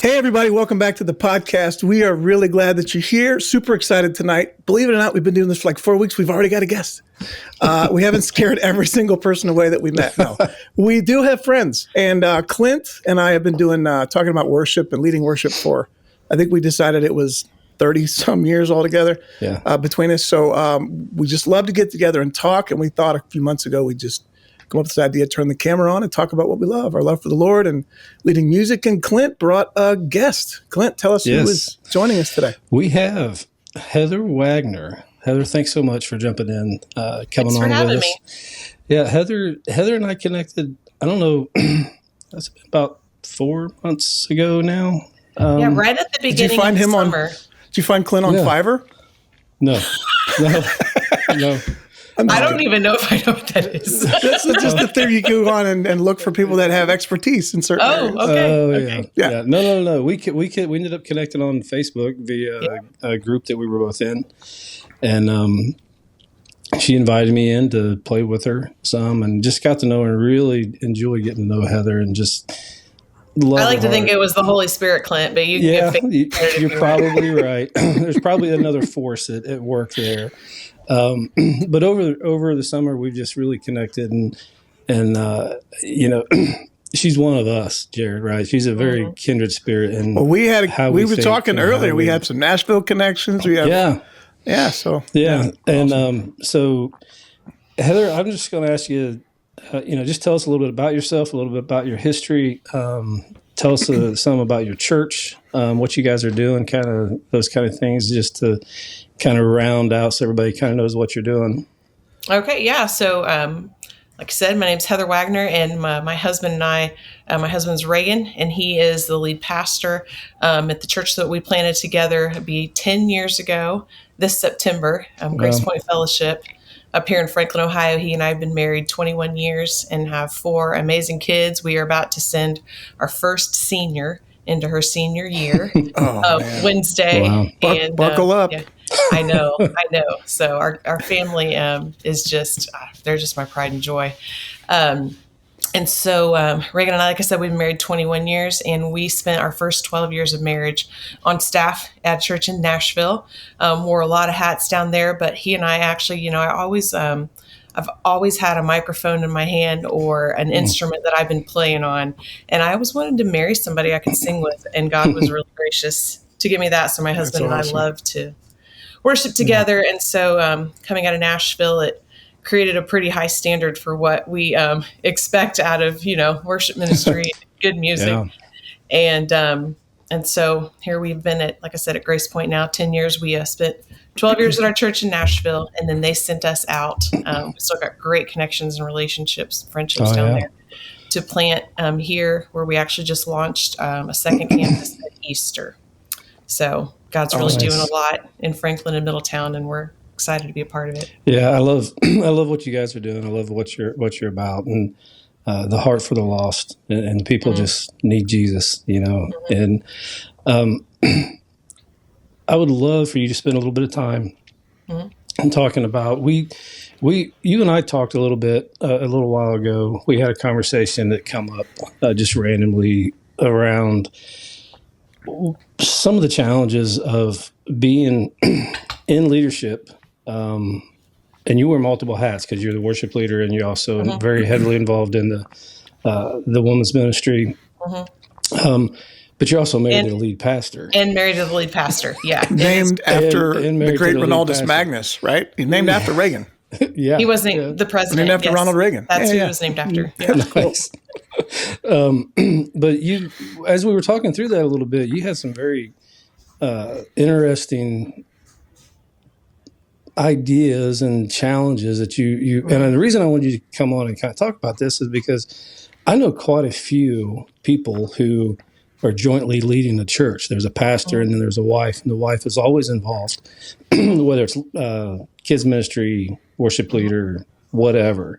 Hey, everybody. Welcome back to the podcast. We are really glad that you're here. Super excited tonight. Believe it or not, we've been doing this for like 4 weeks. We've already got a guest. We haven't scared every single person away that we met. No, we do have friends. And Clint and I have been doing talking about worship and leading worship for, I think we decided it was 30 some years altogether between us. So we just love to get together and talk. And we thought a few months ago, we'd just come up with this idea, turn the camera on and talk about what we love, our love for the Lord and leading music. And Clint brought a guest. Clint, tell us who is joining us today. We have Heather Wagoner. Heather, thanks so much for jumping in, coming on with us. Me. Yeah, Heather and I connected, I don't know, that's about 4 months ago now. Right at the beginning of the summer. Did you find Clint on Fiverr? No. I don't even know if I know what that is. This is just the thing you go on and look for people that have expertise in certain areas. Okay. Yeah. No. We ended up connecting on Facebook via a group that we were both in, and she invited me in to play with her some, and just got to know her and really enjoy getting to know Heather and just. I like to think it was the Holy Spirit, Clint, but you're probably right. There's probably another force at work there. But over the summer, we've just really connected, and she's one of us, Jared. Right? She's a very kindred spirit. And we were talking earlier. We had some Nashville connections. We have So Heather, I'm just going to ask you. Just tell us a little bit about yourself, a little bit about your history. Tell us some about your church, what you guys are doing, kind of those kind of things, just to kind of round out so everybody kind of knows what you're doing. Okay, yeah. So, like I said, my name's Heather Wagoner, and my husband and I, my husband's Reagan, and he is the lead pastor at the church that we planted together. It'd be 10 years ago this September, Grace Point Fellowship. Up here in Franklin, Ohio. He and I have been married 21 years and have 4 amazing kids. We are about to send our first senior into her senior year Wednesday. Wow. And buckle up. Yeah, I know. So our family is just, they're just my pride and joy. And so Reagan and I, like I said, we've been married 21 years, and we spent our first 12 years of marriage on staff at a church in Nashville. Wore a lot of hats down there, but he and I actually, I've always had a microphone in my hand or an instrument that I've been playing on, and I always wanted to marry somebody I could sing with, and God was really gracious to give me that. So my husband and I love to worship together, and so coming out of Nashville, it created a pretty high standard for what we expect out of, worship ministry, good music. Yeah. And so here we've been at, like I said, at Grace Point now, 10 years. We spent 12 years at our church in Nashville, and then they sent us out. We still got great connections and relationships, friendships down there to plant here, where we actually just launched a second campus at Easter. So God's really doing a lot in Franklin and Middletown, and we're excited to be a part of it. Yeah, I love what you guys are doing. I love what you're about, and the heart for the lost, and people just need Jesus, And I would love for you to spend a little bit of time talking about you and I talked a little bit a little while ago. We had a conversation that come up just randomly around some of the challenges of being in leadership. And you wear multiple hats because you're the worship leader, and you're also very heavily involved in the women's ministry. But you're also married to the lead pastor. And married to the lead pastor, yeah. Named after the great Ronaldus Magnus, right? He's named after Reagan. Yeah. He wasn't the president. Named after Ronald Reagan. That's who he was named after. Yeah. Nice. But you, as we were talking through that a little bit, you had some very interesting ideas and challenges that you and the reason I wanted you to come on and kind of talk about this is because I know quite a few people who are jointly leading the church. There's a pastor and then there's a wife, and the wife is always involved, whether it's kids ministry, worship leader, whatever.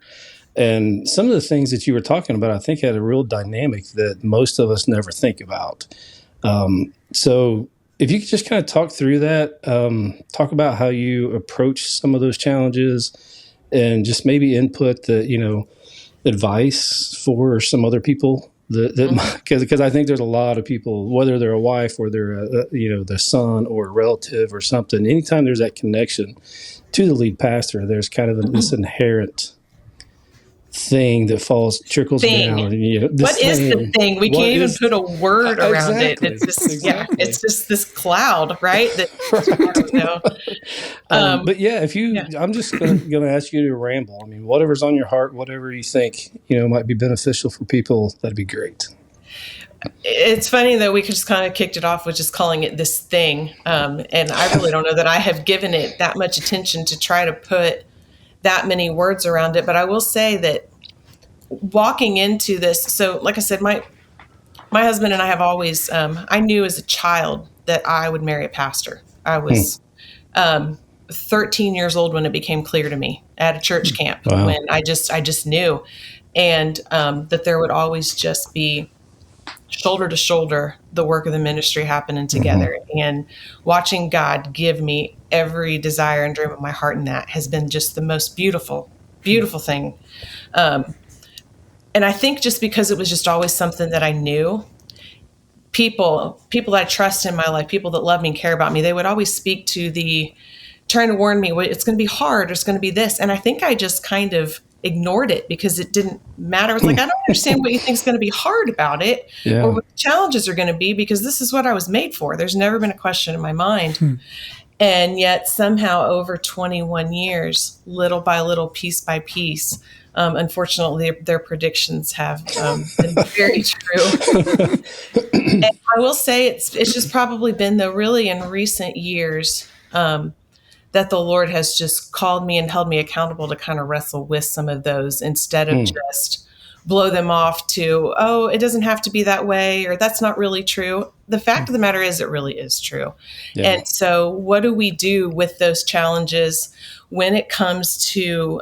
And some of the things that you were talking about, I think, had a real dynamic that most of us never think about. So if you could just kind of talk through that, talk about how you approach some of those challenges, and just maybe input the, advice for some other people Because I think there's a lot of people, whether they're a wife or they're the son or a relative or something. Anytime there's that connection to the lead pastor, there's kind of this inherent thing that trickles down. What is the thing? We can't even put a word around it. It's just it's just this cloud, right? But I'm just going to ask you to ramble. I mean, whatever's on your heart, whatever you think might be beneficial for people, that'd be great. It's funny that we just kind of kicked it off with just calling it this thing, and I really don't know that I have given it that much attention to try to put that many words around it. But I will say that walking into this, so like I said, my husband and I have always, I knew as a child that I would marry a pastor. I was 13 years old when it became clear to me at a church camp. Wow. When I just knew, and that there would always just be shoulder to shoulder the work of the ministry happening together. And watching God give me every desire and dream of my heart in that has been just the most beautiful thing. And I think just because it was just always something that I knew, people that I trust in my life, people that love me and care about me, they would always speak to trying to warn me, well, it's going to be hard, or it's going to be this. And I think I just kind of ignored it because it didn't matter. I was like, I don't understand what you think is going to be hard about it, or what the challenges are going to be, because this is what I was made for. There's never been a question in my mind. And yet somehow over 21 years, little by little, piece by piece, unfortunately, their predictions have been very true. And I will say it's just probably been really in recent years that the Lord has just called me and held me accountable to kind of wrestle with some of those, instead of just blow them off to, oh, it doesn't have to be that way, or that's not really true. The fact of the matter is, it really is true. Yeah. And so what do we do with those challenges when it comes to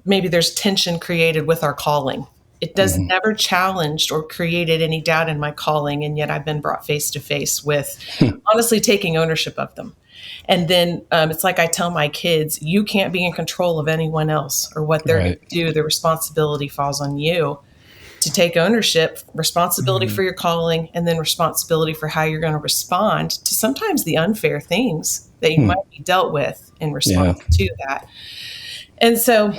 maybe there's tension created with our calling? It does never challenged or created any doubt in my calling, and yet I've been brought face to face with honestly taking ownership of them. And then it's like I tell my kids, you can't be in control of anyone else or what they're going to do. The responsibility falls on you to take ownership, responsibility for your calling, and then responsibility for how you're going to respond to sometimes the unfair things that you might be dealt with in response to that. And so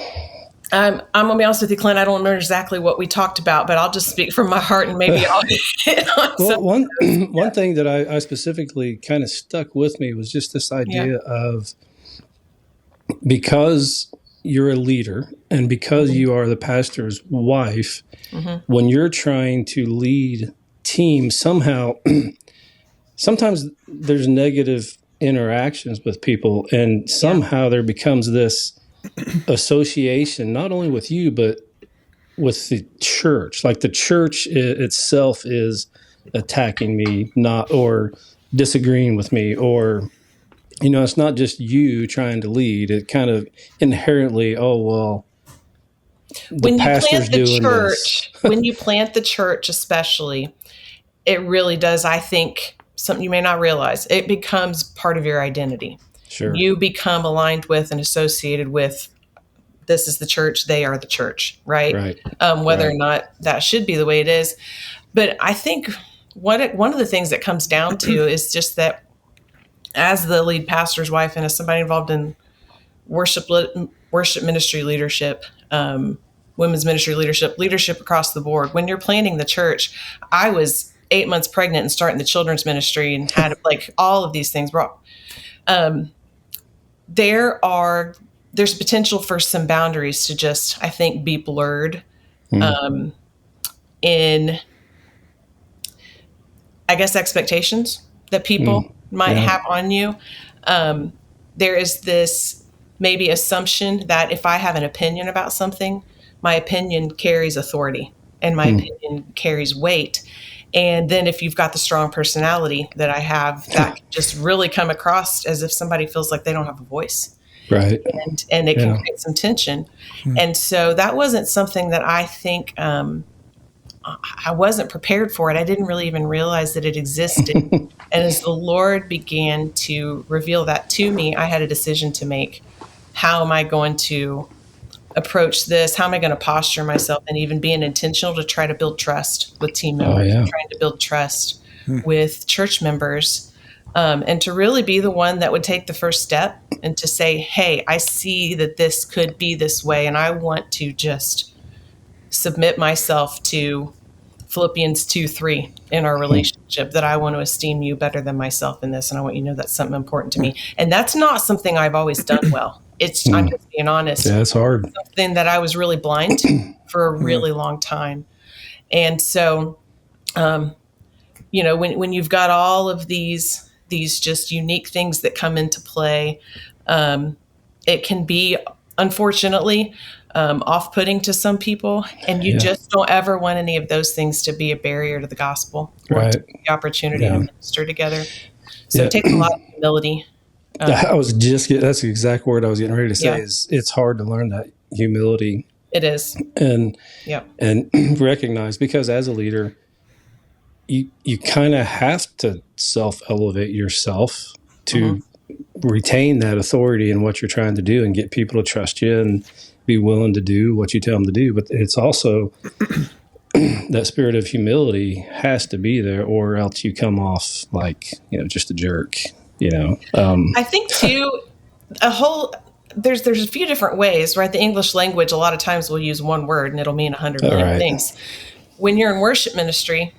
I'm going to be honest with you, Clint, I don't remember exactly what we talked about, but I'll just speak from my heart, and maybe I'll hit on one thing that I specifically kind of stuck with me was just this idea of, because you're a leader and because you are the pastor's wife, when you're trying to lead teams, sometimes there's negative interactions with people, and somehow there becomes this association, not only with you, but with the church. Like the church itself is attacking me, or disagreeing with me, or, it's not just you trying to lead. It kind of inherently, when you plant the church, when you plant the church, especially, it really does, I think, something you may not realize, it becomes part of your identity. Sure. You become aligned with and associated with, this is the church, they are the church, right? Whether or not that should be the way it is. But I think one of the things that comes down to is just that as the lead pastor's wife and as somebody involved in worship ministry leadership, women's ministry leadership across the board, when you're planning the church, I was 8 months pregnant and starting the children's ministry and had all of these things brought. There's potential for some boundaries to just, I think, be blurred in, I guess, expectations that people might have on you. There is this maybe assumption that if I have an opinion about something, my opinion carries authority and my opinion carries weight. And then if you've got the strong personality that I have, that can just really come across as if somebody feels like they don't have a voice. Right. And it can create some tension. And so that wasn't something that I think I wasn't prepared for it. I didn't really even realize that it existed. And as the Lord began to reveal that to me, I had a decision to make. How am I going to approach this? How am I going to posture myself, and even being intentional to try to build trust with team members, trying to build trust with church members, and to really be the one that would take the first step and to say, hey, I see that this could be this way, and I want to just submit myself to Philippians 2:3 in our relationship, that I want to esteem you better than myself in this. And I want you to know that's something important to me. And that's not something I've always done well. I'm just being honest. Yeah, it's hard. Something that I was really blind to for a really long time. And so, when you've got all of these just unique things that come into play, it can be, unfortunately, off-putting to some people, and you just don't ever want any of those things to be a barrier to the gospel or to the opportunity to minister together. So it takes a lot of humility. That's the exact word I was getting ready to say. Is it's hard to learn that humility. It is, and recognize, because as a leader, you kind of have to self-elevate yourself to retain that authority in what you're trying to do and get people to trust you and be willing to do what you tell them to do. But it's also that spirit of humility has to be there, or else you come off like, just a jerk, I think too, there's a few different ways, right? The English language, a lot of times we'll use one word and it'll mean 100 million things. When you're in worship ministry,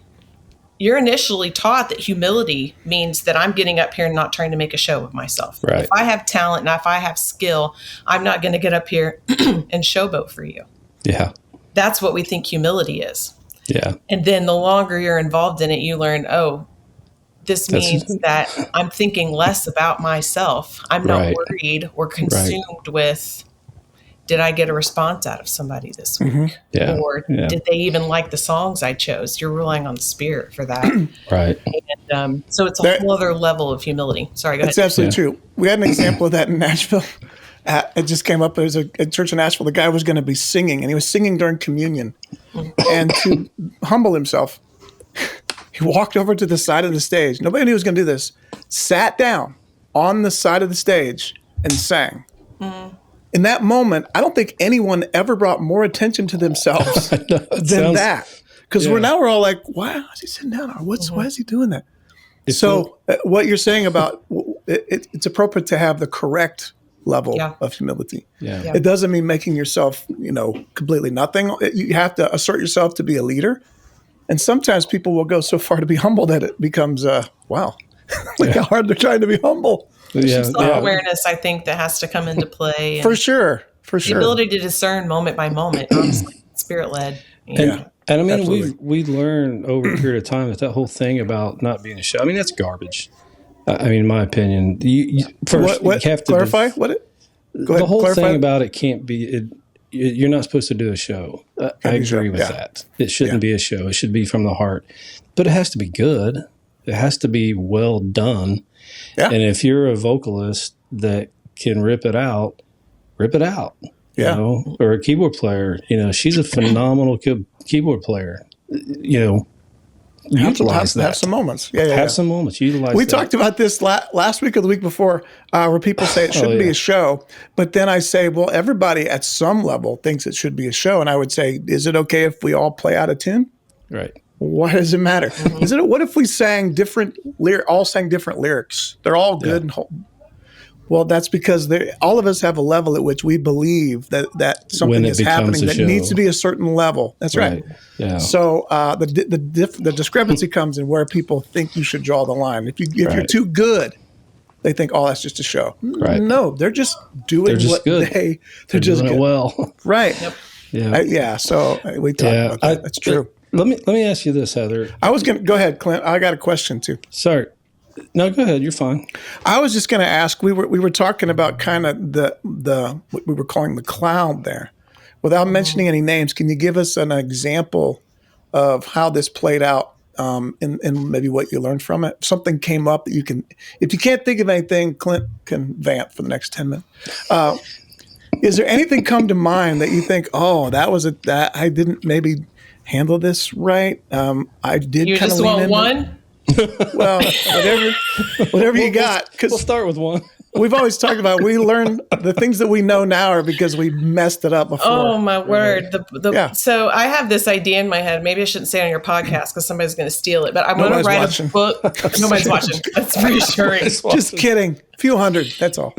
you're initially taught that humility means that I'm getting up here and not trying to make a show of myself. Right. If I have talent and if I have skill, I'm not going to get up here and showboat for you. Yeah. That's what we think humility is. Yeah. And then the longer you're involved in it, you learn, this means that I'm thinking less about myself. I'm not worried or consumed with, did I get a response out of somebody this week? Yeah. Or did they even like the songs I chose? You're relying on the Spirit for that. And so it's a whole other level of humility. Sorry, go ahead. That's absolutely true. We had an example of that in Nashville. It just came up. There was a church in Nashville. The guy was going to be singing, and he was singing during communion. And to humble himself, he walked over to the side of the stage. Nobody knew he was going to do this. Sat down on the side of the stage and sang. In that moment, I don't think anyone ever brought more attention to themselves than that. Because we're all like, why is he sitting down? Or why is he doing that? What you're saying about it's appropriate to have the correct level of humility. It doesn't mean making yourself, completely nothing. You have to assert yourself to be a leader. And sometimes people will go so far to be humble that it becomes, wow, how hard they're trying to be humble. There's some self-awareness, I think, that has to come into play. For sure. The ability to discern moment by moment, honestly, spirit-led. And I mean, we learn over a period of time that whole thing about not being a show, that's garbage. In my opinion. You have to clarify? The whole thing about it can't be, you're not supposed to do a show. I agree with that. It shouldn't be a show. It should be from the heart. But it has to be good. It has to be well done. Yeah. And if you're a vocalist that can rip it out. Or a keyboard player, she's a phenomenal keyboard player. Utilize that. Have some moments. Some moments. Utilize We talked about this last week or the week before, where people say it shouldn't be a show. But then I say, well, everybody at some level thinks it should be a show. And I would say, is it okay if we all play out of tune? Right. Why does it matter? What if we sang all sang different lyrics? They're all good and whole. Well, that's because all of us have a level at which we believe that something is happening that needs to be a certain level. That's right. Yeah. So the discrepancy comes in where people think you should draw the line. If you're too good, they think, oh, that's just a show. Right. No, they're just doing they're just just doing good. It well. Right. Yep. Yeah. So we talked about that. That's true. Let me ask you this, Heather. I was going to go ahead, Clint. I got a question too. Sorry. No, go ahead. You're fine. I was just going to ask. We were talking about kind of the what we were calling the cloud there, without mentioning any names. Can you give us an example of how this played out, and maybe what you learned from it? Something came up that you can. If you can't think of anything, Clint can vamp for the next 10 minutes. Is there anything come to mind that you think, oh, that I didn't maybe handle this right? I did. You just want one. Well, whatever you got. We'll start with one. We've always talked about, we learn the things that we know now are because we messed it up before. Oh my word. Yeah. So I have this idea in my head. Maybe I shouldn't say it on your podcast because somebody's going to steal it, but I'm going to write watching. a book. Nobody's watching. That's reassuring. Just kidding. A few hundred. That's all.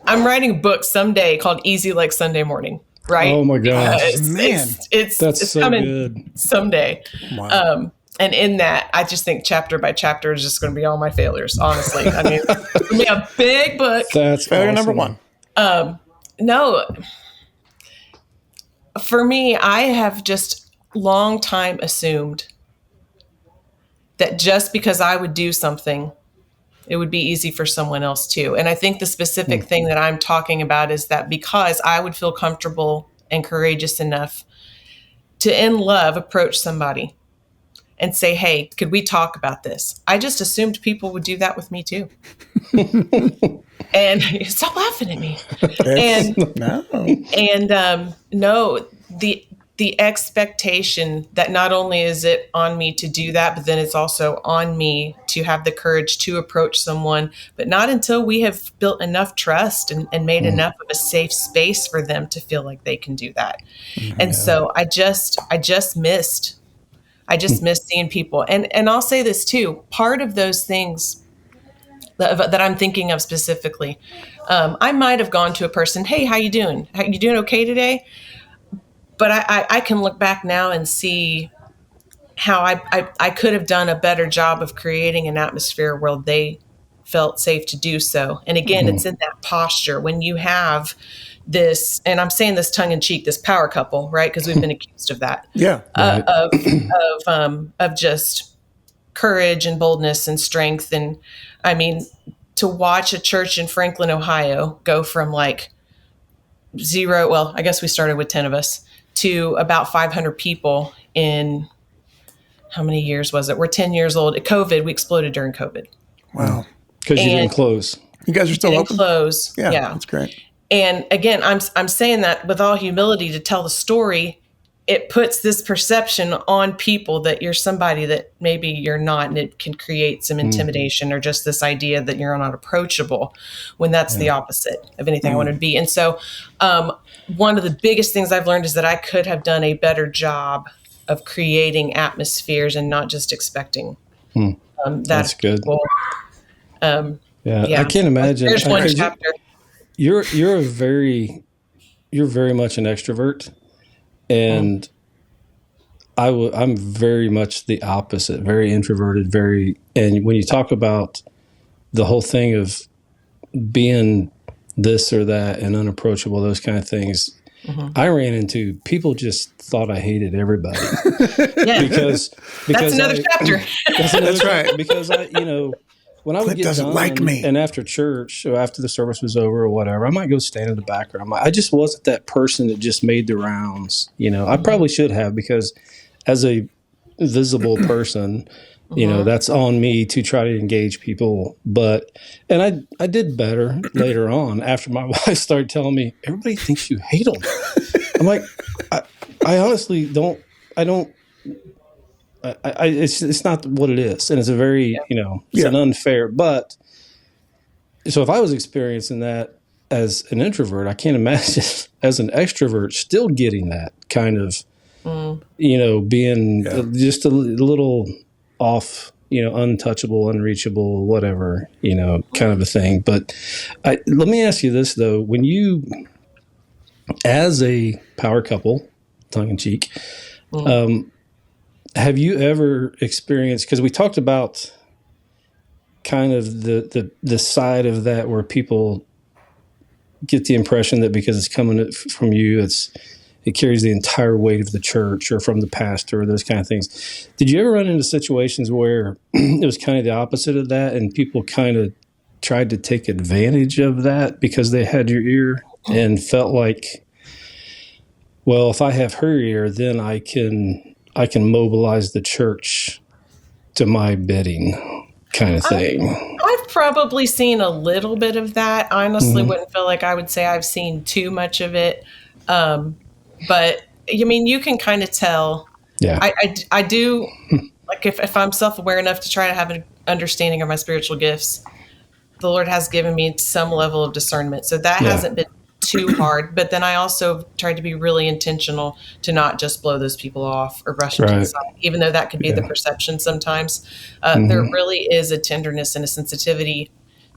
I'm writing a book someday called Easy Like Sunday Morning. Right? Oh my gosh. Man. It's so coming good. someday. Wow. And in that, I just think chapter by chapter is just going to be all my failures, honestly. I mean, it's going to be a big book. That's Failure awesome. number one. No, for me, I have just long time assumed that just because I would do something, it would be easy for someone else too. And I think the specific thing that I'm talking about is that because I would feel comfortable and courageous enough to, in love, approach somebody and say, hey, could we talk about this? I just assumed people would do that with me too. And stop laughing at me. No, the expectation that not only is it on me to do that, but then it's also on me to have the courage to approach someone, but not until we have built enough trust and made enough of a safe space for them to feel like they can do that. And so I just missed seeing people. And I'll say this too, part of those things that I'm thinking of specifically, I might have gone to a person, hey, how you doing? You doing okay today? But I can look back now and see how I could have done a better job of creating an atmosphere where they felt safe to do so. And again, it's in that posture when you have this, and I'm saying this tongue in cheek, this power couple, right? Because we've been accused of that. Yeah. Of just courage and boldness and strength. And I mean, to watch a church in Franklin, Ohio go from like zero, well, I guess we started with 10 of us, to about 500 people in how many years was it? We're 10 years old. At COVID, we exploded during COVID. Wow. Because you didn't close. You guys are still open? Close. Yeah, Yeah. that's great. And again, I'm saying that with all humility to tell the story. It puts this perception on people that you're somebody that maybe you're not, and it can create some intimidation or just this idea that you're not approachable when that's the opposite of anything I want to be. And so one of the biggest things I've learned is that I could have done a better job of creating atmospheres and not just expecting That's good. People, I can't imagine. There's one chapter. You're very much an extrovert. And I'm very much the opposite, very introverted, and when you talk about the whole thing of being this or that and unapproachable, those kind of things, I ran into people just thought I hated everybody. because that's another chapter. That's right. Because when I would Clint get doesn't done like me. And after church or after the service was over or whatever, I might go stand in the background. I just wasn't that person that just made the rounds. I probably should have, because as a visible person, that's on me to try to engage people. And I did better later on after my wife started telling me, everybody thinks you hate them. I'm like, I honestly don't. It's not what it is, and it's a very it's an unfair. But so if I was experiencing that as an introvert, I can't imagine as an extrovert still getting that kind of being just a little off, untouchable, unreachable, whatever, kind of a thing. But let me ask you this though: when you, as a power couple, tongue in cheek. Have you ever experienced, because we talked about kind of the side of that where people get the impression that because it's coming from you, it carries the entire weight of the church or from the pastor or those kind of things. Did you ever run into situations where it was kind of the opposite of that and people kind of tried to take advantage of that because they had your ear and felt like, well, if I have her ear, then I can mobilize the church to my bidding kind of thing? I've probably seen a little bit of that. I honestly wouldn't feel like I would say I've seen too much of it. But I mean, you can kind of tell. Yeah. I do, like if I'm self-aware enough to try to have an understanding of my spiritual gifts, the Lord has given me some level of discernment. So that hasn't been too hard. But then I also tried to be really intentional to not just blow those people off or brush them to the side, even though that could be the perception sometimes. There really is a tenderness and a sensitivity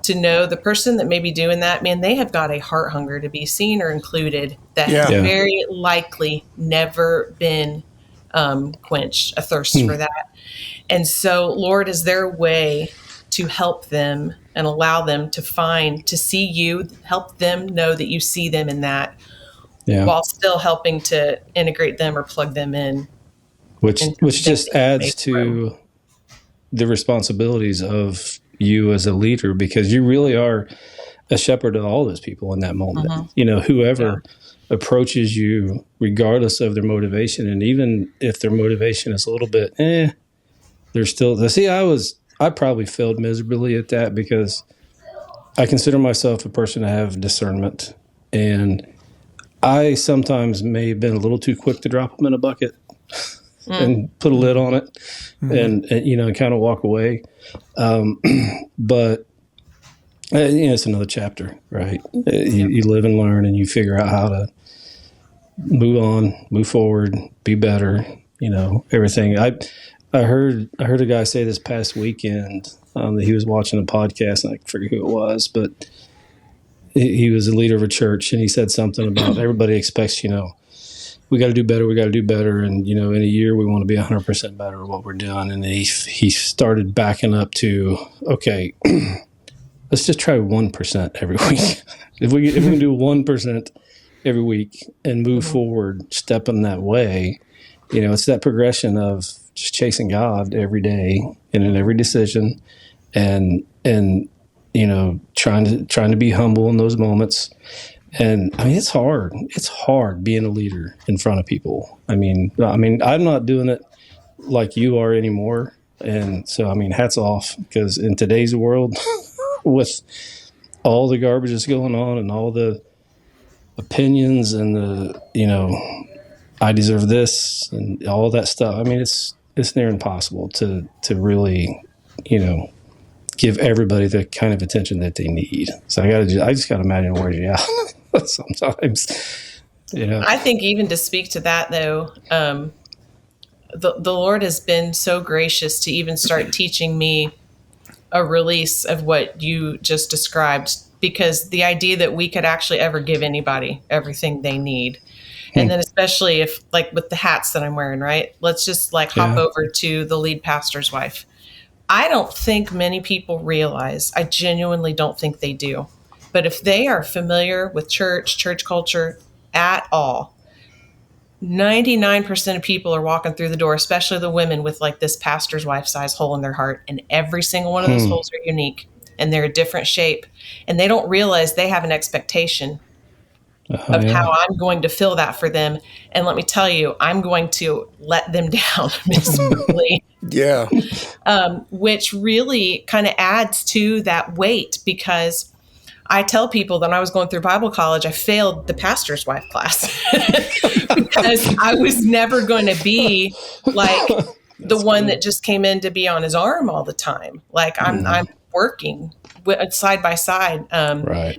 to know the person that may be doing that, man, they have got a heart hunger to be seen or included that has very likely never been quenched, a thirst for that. And so, Lord, is there a way to help them and allow them to see you, help them know that you see them in that, while still helping to integrate them or plug them in? Which just adds to the responsibilities of you as a leader, because you really are a shepherd of all those people in that moment. Whoever approaches you, regardless of their motivation, and even if their motivation is a little bit, they're still. I probably failed miserably at that, because I consider myself a person to have discernment, and I sometimes may have been a little too quick to drop them in a bucket and put a lid on it, and kind of walk away. But it's another chapter, right? You live and learn, and you figure out how to move on, move forward, be better. Everything. I heard a guy say this past weekend that he was watching a podcast, and I forget who it was, but he was a leader of a church, and he said something about everybody expects, we got to do better. And, in a year, we want to be 100% better at what we're doing. And he started backing up to, okay, let's just try 1% every week. If we can do 1% every week and move forward, step in that way, it's that progression of just chasing God every day and in every decision, and trying to be humble in those moments. And it's hard. It's hard being a leader in front of people. I'm not doing it like you are anymore. And so, hats off, because in today's world, with all the garbage that's going on and all the opinions and the, I deserve this and all that stuff. It's near impossible to really, give everybody the kind of attention that they need. So I just got to imagine it wears you out sometimes. I think even to speak to that, though, the Lord has been so gracious to even start teaching me a release of what you just described, because the idea that we could actually ever give anybody everything they need. And then especially if, like, with the hats that I'm wearing, right? Let's just hop over to the lead pastor's wife. I don't think many people realize, I genuinely don't think they do. But if they are familiar with church culture at all, 99% of people are walking through the door, especially the women, with this pastor's wife size hole in their heart. And every single one of those holes are unique, and they're a different shape. And they don't realize they have an expectation of how I'm going to fill that for them. And let me tell you, I'm going to let them down miserably. Which really kind of adds to that weight, because I tell people that when I was going through Bible college, I failed the pastor's wife class because I was never going to be like the one that just came in to be on his arm all the time. I'm working side by side. Right.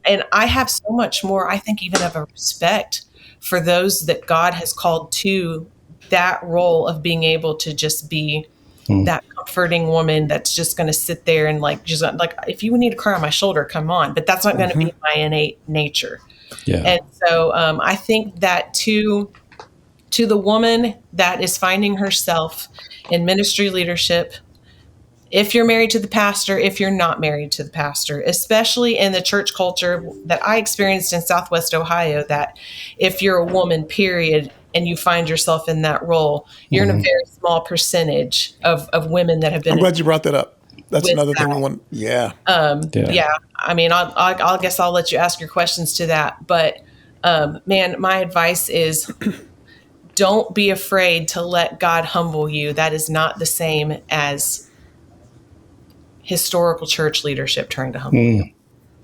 And I have so much more, I think, even of a respect for those that God has called to that role of being able to just be that comforting woman that's just going to sit there and if you need to cry on my shoulder, come on. But that's not going to be my innate nature. Yeah. And so I think that to the woman that is finding herself in ministry leadership, if you're married to the pastor, if you're not married to the pastor, especially in the church culture that I experienced in Southwest Ohio, that if you're a woman, period, and you find yourself in that role, you're in a very small percentage of women that have been. I'm glad you brought that up. That's another thing we want. Yeah. I guess I'll let you ask your questions to that. But man, my advice is don't be afraid to let God humble you. That is not the same as historical church leadership trying to humble you.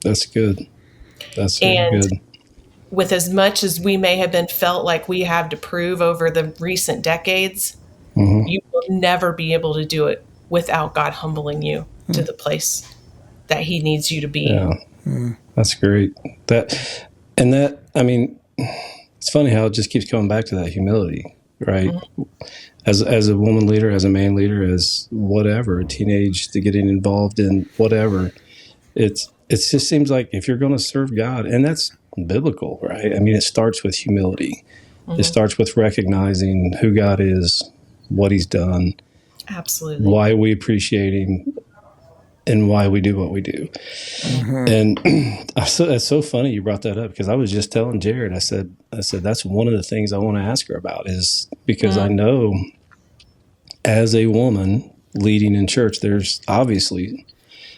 That's good. That's really good. With as much as we may have been felt like we have to prove over the recent decades, you will never be able to do it without God humbling you to the place that he needs you to be. Yeah. That's great. I mean, it's funny how it just keeps coming back to that humility, right? Mm-hmm. As a woman leader, as a man leader, as whatever, a teenage to getting involved in whatever, it just seems like if you're going to serve God, and that's biblical, right? I mean, it starts with humility. Mm-hmm. It starts with recognizing who God is, what he's done, absolutely, why we appreciate him, and why we do what we do. Mm-hmm. And that's so funny you brought that up, because I was just telling Jared, I said that's one of the things I want to ask her about, is because I know as a woman leading in church, there's obviously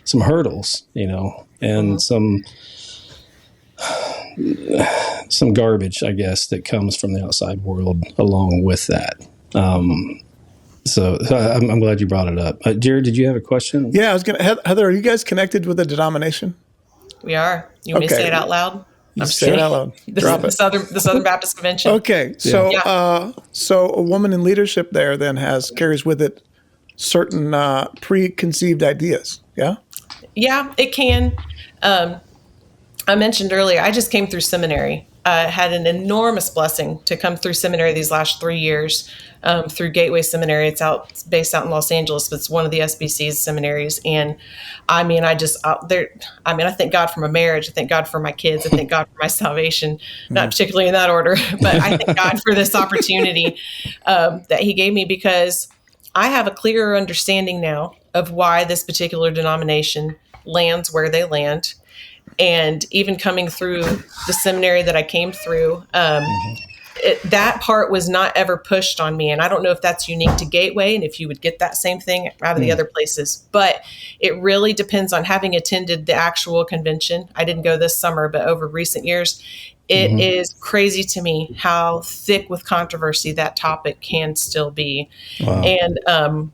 some hurdles, and some garbage, I guess, that comes from the outside world along with that. So I'm glad you brought it up. Jared, did you have a question? Yeah, I was going to. Heather, are you guys connected with a denomination? We are. You want me to say it out loud? Say it out loud. Drop it. The Southern Baptist Convention. Okay, so so a woman in leadership there then carries with it certain preconceived ideas. Yeah. Yeah, it can. I mentioned earlier, I just came through seminary. I had an enormous blessing to come through seminary these last 3 years through Gateway Seminary. It's based out in Los Angeles, but it's one of the SBC's seminaries. And I mean, I thank God for my marriage. I thank God for my kids. I thank God for my salvation, not particularly in that order, but I thank God for this opportunity that he gave me, because I have a clearer understanding now of why this particular denomination lands where they land. And even coming through the seminary that I came through, that part was not ever pushed on me. And I don't know if that's unique to Gateway and if you would get that same thing out of the other places. But it really depends on having attended the actual convention. I didn't go this summer, but over recent years, it is crazy to me how thick with controversy that topic can still be. Wow. And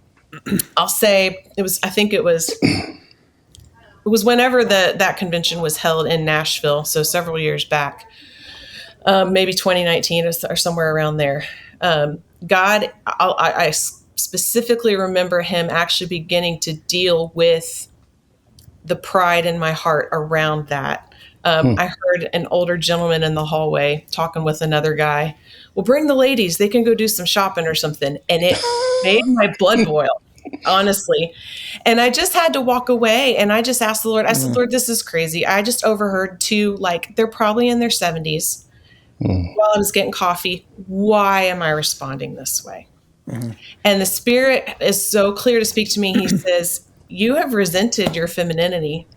I'll say it was whenever that convention was held in Nashville, so several years back, maybe 2019 or somewhere around there. God, I specifically remember him actually beginning to deal with the pride in my heart around that. I heard an older gentleman in the hallway talking with another guy. Well, bring the ladies. They can go do some shopping or something. And it made my blood boil. Honestly. And I just had to walk away, and I just asked the Lord, I said, Lord, this is crazy. I just overheard two, they're probably in their 70s while I was getting coffee. Why am I responding this way? And the Spirit is so clear to speak to me. He says, you have resented your femininity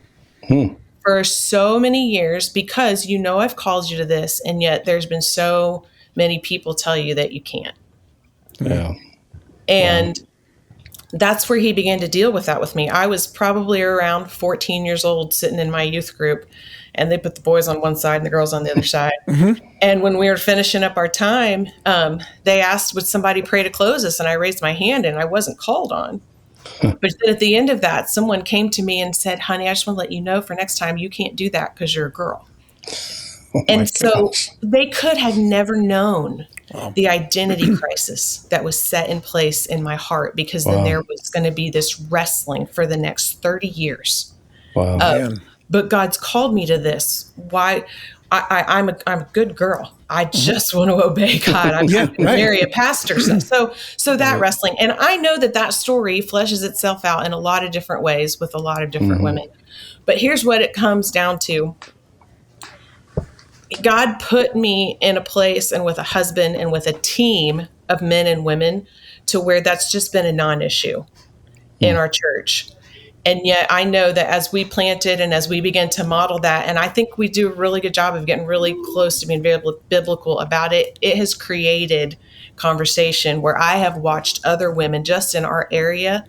for so many years because I've called you to this, and yet there's been so many people tell you that you can't. Yeah. And that's where he began to deal with that with me. I was probably around 14 years old sitting in my youth group, and they put the boys on one side and the girls on the other side. And when we were finishing up our time, they asked, would somebody pray to close us? And I raised my hand, and I wasn't called on. But then at the end of that, someone came to me and said, honey, I just want to let you know for next time, you can't do that because you're a girl. And so they could have never known the identity crisis that was set in place in my heart, because then there was going to be this wrestling for the next 30 years. But God's called me to this. Why? I'm a good girl. I just want to obey God. I'm going to marry a pastor. So that wrestling. And I know that story fleshes itself out in a lot of different ways with a lot of different women. But here's what it comes down to. God put me in a place and with a husband and with a team of men and women to where that's just been a non-issue in our church. And yet I know that as we planted and as we began to model that, and I think we do a really good job of getting really close to being biblical about it, it has created conversation where I have watched other women just in our area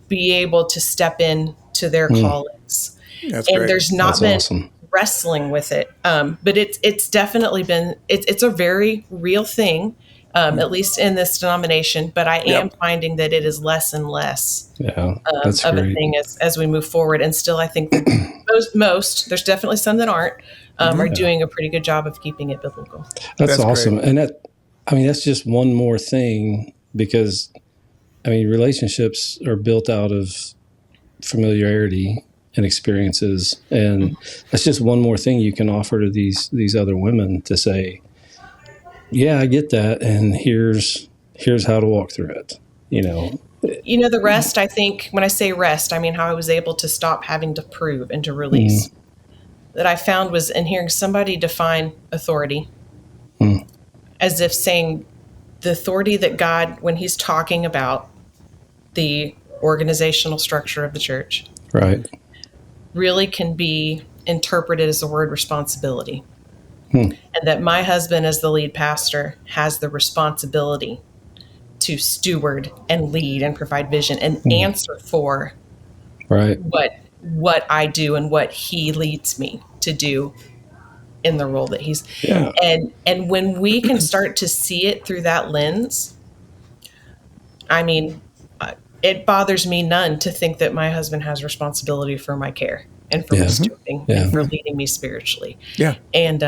be able to step in to their callings. That's and great. There's not been awesome. Wrestling with it. But it's definitely been, it's a very real thing, at least in this denomination, but I am finding that it is less and less of a thing as we move forward. And still, I think that most, there's definitely some that aren't, are doing a pretty good job of keeping it biblical. That's awesome. Great. And that's just one more thing, because relationships are built out of familiarity and experiences. And that's just one more thing you can offer to these other women to say, yeah, I get that. And here's how to walk through it, The rest, I think, when I say rest, I mean how I was able to stop having to prove and to release. That I found was in hearing somebody define authority as if saying the authority that God, when he's talking about the organizational structure of the church, right, really can be interpreted as the word responsibility. And that my husband, as the lead pastor, has the responsibility to steward and lead and provide vision and answer for what I do and what he leads me to do in the role that he's and when we can start to see it through that lens, I mean, it bothers me none to think that my husband has responsibility for my care and for my stewarding and for leading me spiritually. And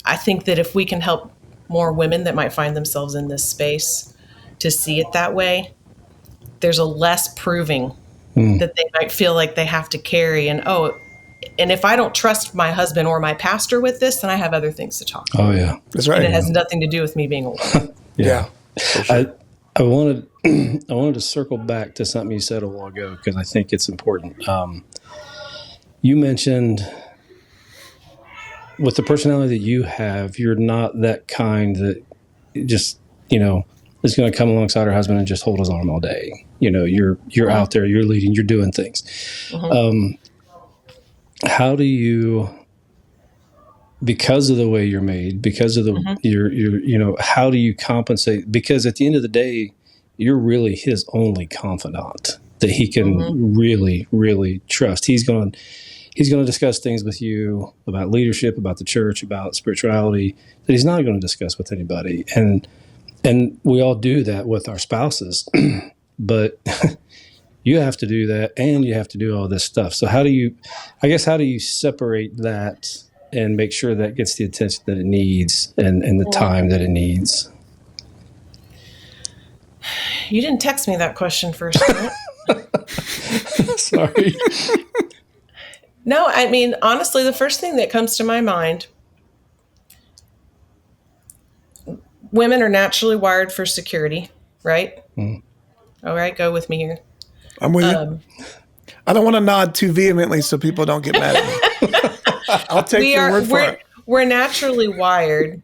I think that if we can help more women that might find themselves in this space to see it that way, there's a less proving that they might feel like they have to carry. And if I don't trust my husband or my pastor with this, then I have other things to talk about. Oh yeah, that's right. And it has nothing to do with me being a woman. Sure. I wanted to circle back to something you said a while ago because I think it's important. You mentioned with the personality that you have, you're not that kind that just is going to come alongside her husband and just hold his arm all day. You're out there, you're leading, you're doing things. How do you, because of the way you're made, because of the how do you compensate? Because at the end of the day, you're really his only confidant that he can really, really trust. He's going to discuss things with you about leadership, about the church, about spirituality that he's not going to discuss with anybody. And we all do that with our spouses, but you have to do that and you have to do all this stuff. So how do you separate that and make sure that gets the attention that it needs and the time that it needs? You didn't text me that question first. Sorry. No, I mean, honestly, the first thing that comes to my mind, women are naturally wired for security, right? All right, go with me here. I'm with you. I don't want to nod too vehemently so people don't get mad at me. I'll take your word for it. We're naturally wired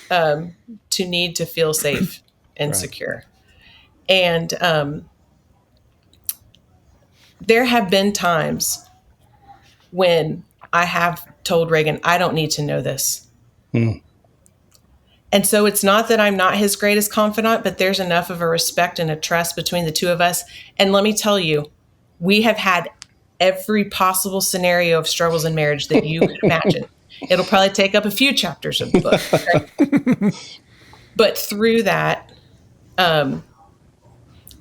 to need to feel safe and secure. And there have been times when I have told Reagan, I don't need to know this. And so it's not that I'm not his greatest confidant, but there's enough of a respect and a trust between the two of us. And let me tell you, we have had every possible scenario of struggles in marriage that you could imagine. It'll probably take up a few chapters of the book. Okay? But through that,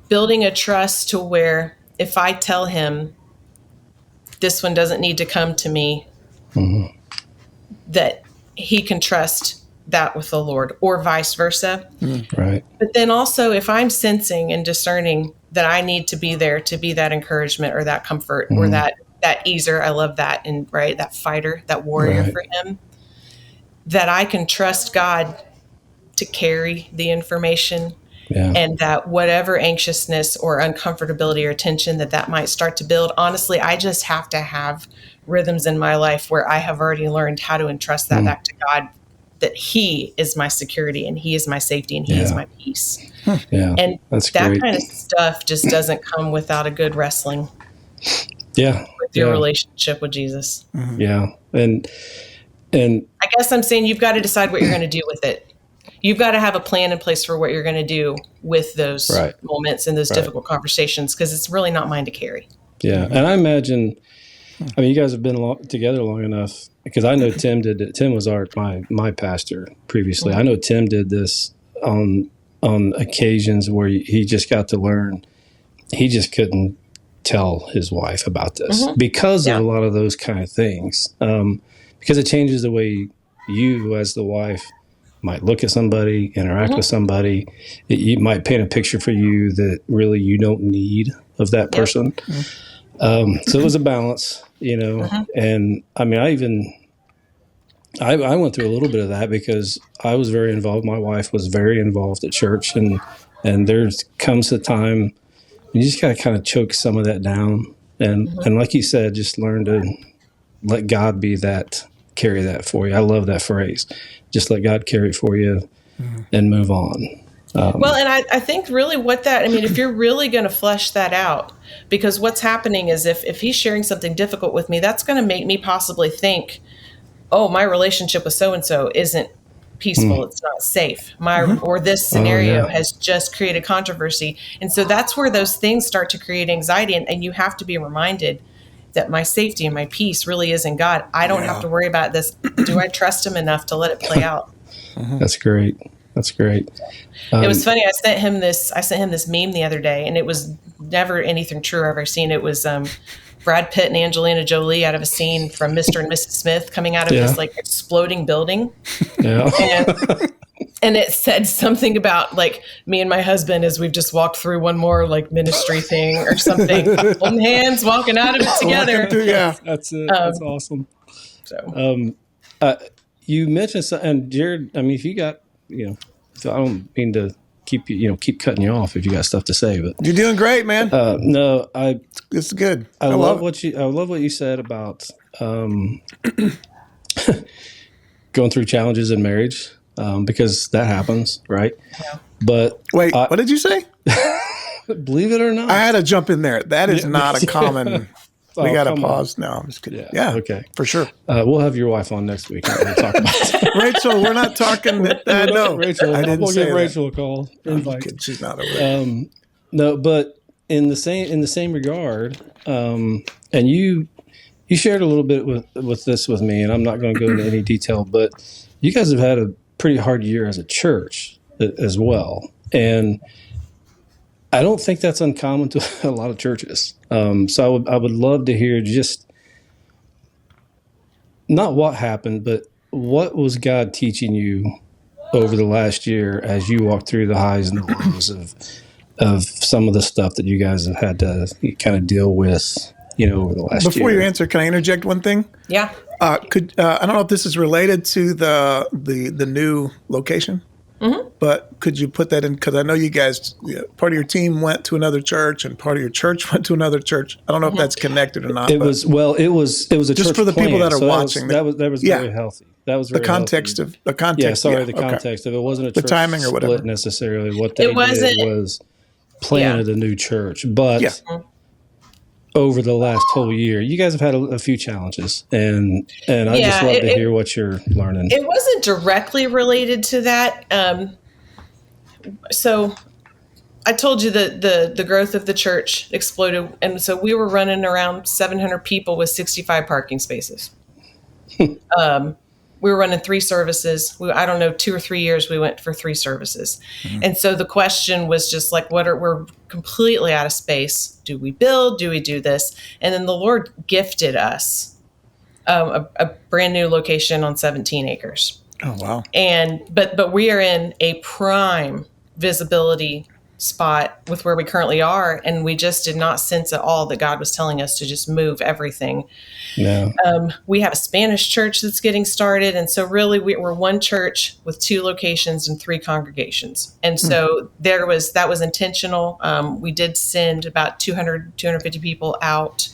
building a trust to where if I tell him this one doesn't need to come to me, that he can trust that with the Lord, or vice versa. Right. But then also, if I'm sensing and discerning that I need to be there to be that encouragement or that comfort or that easer, I love that, and that fighter, that warrior for him, that I can trust God to carry the information. And that whatever anxiousness or uncomfortability or tension that might start to build, honestly, I just have to have rhythms in my life where I have already learned how to entrust that back to God, that he is my security and he is my safety and he is my peace. And that's that great. kind of stuff just doesn't come without a good wrestling with your relationship with Jesus. And I guess I'm saying you've got to decide what you're going to do with it. You've got to have a plan in place for what you're going to do with those moments and those difficult conversations, because it's really not mine to carry. And I imagine, I mean, you guys have been together long enough, because I know Tim did it. Tim was my pastor previously. I know Tim did this on occasions where he just got to learn. He just couldn't tell his wife about this because of a lot of those kind of things, because it changes the way you as the wife might look at somebody, interact with somebody. It might paint a picture for you that really you don't need of that person. So it was a balance, and I mean, I went through a little bit of that because I was very involved. My wife was very involved at church, and there comes a time you just got to kind of choke some of that down. And like you said, just learn to let God carry that for you. I love that phrase. Just let God carry it for you and move on. Well, and I think really if you're really going to flesh that out, because what's happening is if he's sharing something difficult with me, that's going to make me possibly think, oh, my relationship with so-and-so isn't peaceful. It's not safe. Or this scenario has just created controversy. And so that's where those things start to create anxiety. And you have to be reminded that my safety and my peace really is in God. I don't have to worry about this. Do I trust him enough to let it play out? That's great. That's great. It was funny. I sent him this meme the other day, and it was never anything true I've ever seen. It was Brad Pitt and Angelina Jolie out of a scene from Mr. and Mrs. Smith coming out of this like exploding building. Yeah. And it said something about like me and my husband as we've just walked through one more like ministry thing or something, holding hands, walking out of it together. That's it. That's awesome. So, you mentioned and Jared, I mean, if you got, I don't mean to keep cutting you off if you got stuff to say, but you're doing great, man. No, this is good. I love what you said about going through challenges in marriage, because that happens, right? Yeah. But wait, what did you say? Believe it or not, I had to jump in there. That is not a common. We got to pause now. I'm just kidding. Yeah. Okay. For sure. We'll have your wife on next week. We'll talk about it. Rachel, we're not talking. No, Rachel. I didn't we'll say give that. Rachel a call. Invite. She's not over there. No, but in the same regard, and you shared a little bit with this with me, and I'm not going to go into any detail, but you guys have had a pretty hard year as a church as well, and I don't think that's uncommon to a lot of churches. So I would love to hear just not what happened, but what was God teaching you over the last year as you walked through the highs and the lows of some of the stuff that you guys have had to kind of deal with, over the last year. Before you answer, can I interject one thing? Yeah. I don't know if this is related to the new location. Mm-hmm. But could you put that in? Because I know you guys, part of your team went to another church, and part of your church went to another church. I don't know if that's connected or not. It was a just church for the plan, people that are so watching. That was very healthy. That was very the context healthy. of the context. The context of it wasn't a church timing or whatever split necessarily. What they did was planted a new church, but over the last whole year, you guys have had a few challenges, and I just love to hear what you're learning. It wasn't directly related to that. So I told you that the growth of the church exploded. And so we were running around 700 people with 65 parking spaces. We were running 3 services. 2 or 3 years we went for 3 services. Mm-hmm. And so the question was just like, we're completely out of space. Do we build? Do we do this? And then the Lord gifted us a brand new location on 17 acres. Oh, wow. But we are in a prime visibility spot with where we currently are, and we just did not sense at all that God was telling us to just move everything. No. We have a Spanish church that's getting started, and so really we're one church with 2 locations and 3 congregations. And so that was intentional. We did send about 250 people out,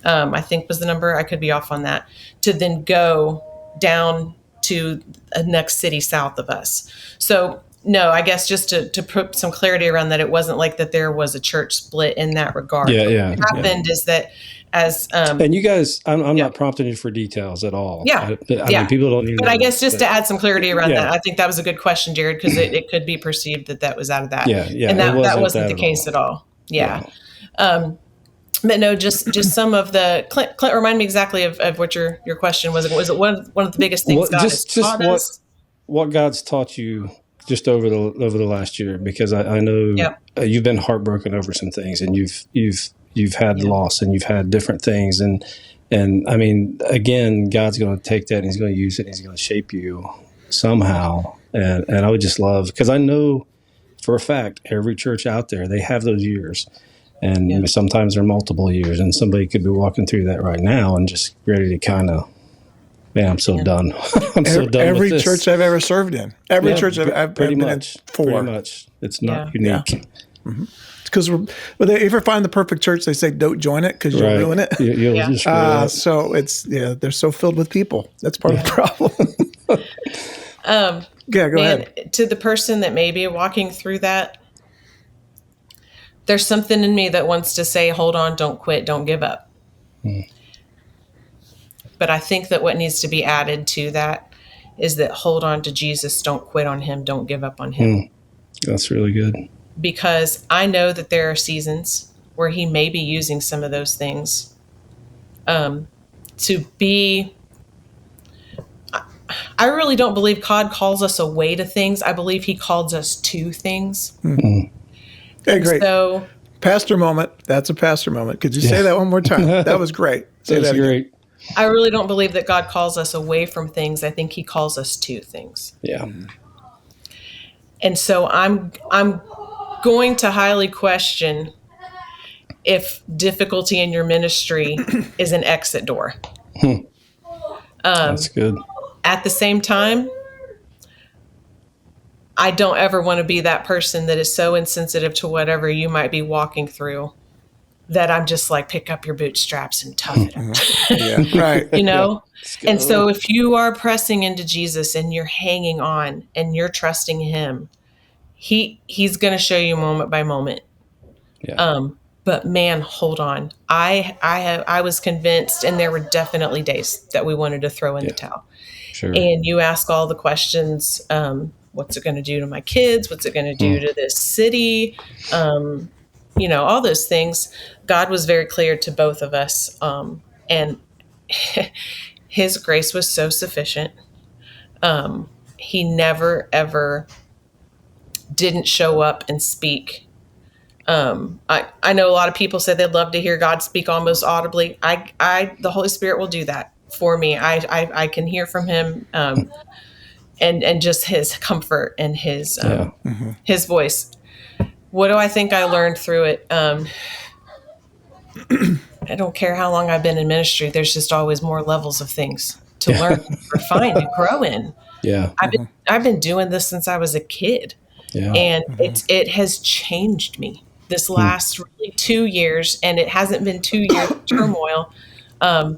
I think was the number. I could be off on that, to then go down to a next city south of us. So no, I guess just to put some clarity around that, it wasn't like that there was a church split in that regard. What happened is that as and you guys, I'm not prompting you for details at all. I mean, people don't need. But I guess just to add some clarity around that, I think that was a good question, Jared, because it could be perceived that was out of that. And that wasn't the case at all. Yeah. But no, just some of the Clint, remind me exactly of what your question was. Was it one of the biggest things God has taught us? What God's taught you just over the last year, because I know you've been heartbroken over some things, and you've had loss, and you've had different things, and I mean, again, God's going to take that and He's going to use it, and He's going to shape you somehow, and I would just love, because I know for a fact every church out there, they have those years, And sometimes they're multiple years, and somebody could be walking through that right now and just ready to kind of, man, I'm so done. I'm so done every with this. church I've ever served in, every church I've been in for. Pretty much. It's not unique. Yeah. Mm-hmm. Because when they ever find the perfect church, they say, don't join it because you'll ruin it. You'll just screw it up. So it's, they're so filled with people. That's part of the problem. Go ahead. To the person that may be walking through that, there's something in me that wants to say, hold on, don't quit, don't give up. But I think that what needs to be added to that is that hold on to Jesus, don't quit on him, don't give up on him. That's really good. Because I know that there are seasons where he may be using some of those things to be. I really don't believe God calls us away to things. I believe he calls us to things. Hey, great. So, pastor moment. That's a pastor moment. Could you say that one more time? That was great. Say That's that again. great. I really don't believe that God calls us away from things. I think he calls us to things. Yeah. And so I'm going to highly question if difficulty in your ministry is an exit door. That's good. At the same time, I don't ever want to be that person that is so insensitive to whatever you might be walking through that I'm just like, pick up your bootstraps and tough it out. Yeah, right. You know? And so if you are pressing into Jesus and you're hanging on and you're trusting him, he's going to show you moment by moment. Yeah. But man, hold on. I was convinced, and there were definitely days that we wanted to throw in the towel. Sure. And you ask all the questions, what's it going to do to my kids? What's it going to do to this city? All those things. God was very clear to both of us. And his grace was so sufficient. He never, ever didn't show up and speak. I know a lot of people say they'd love to hear God speak almost audibly. The Holy Spirit will do that for me. I can hear from him, and just his comfort and his voice. What do I think I learned through it? I don't care how long I've been in ministry. There's just always more levels of things to learn, refine, and grow in. Yeah. I've been doing this since I was a kid. Yeah. And it has changed me this last really 2 years, and it hasn't been 2 years of turmoil. I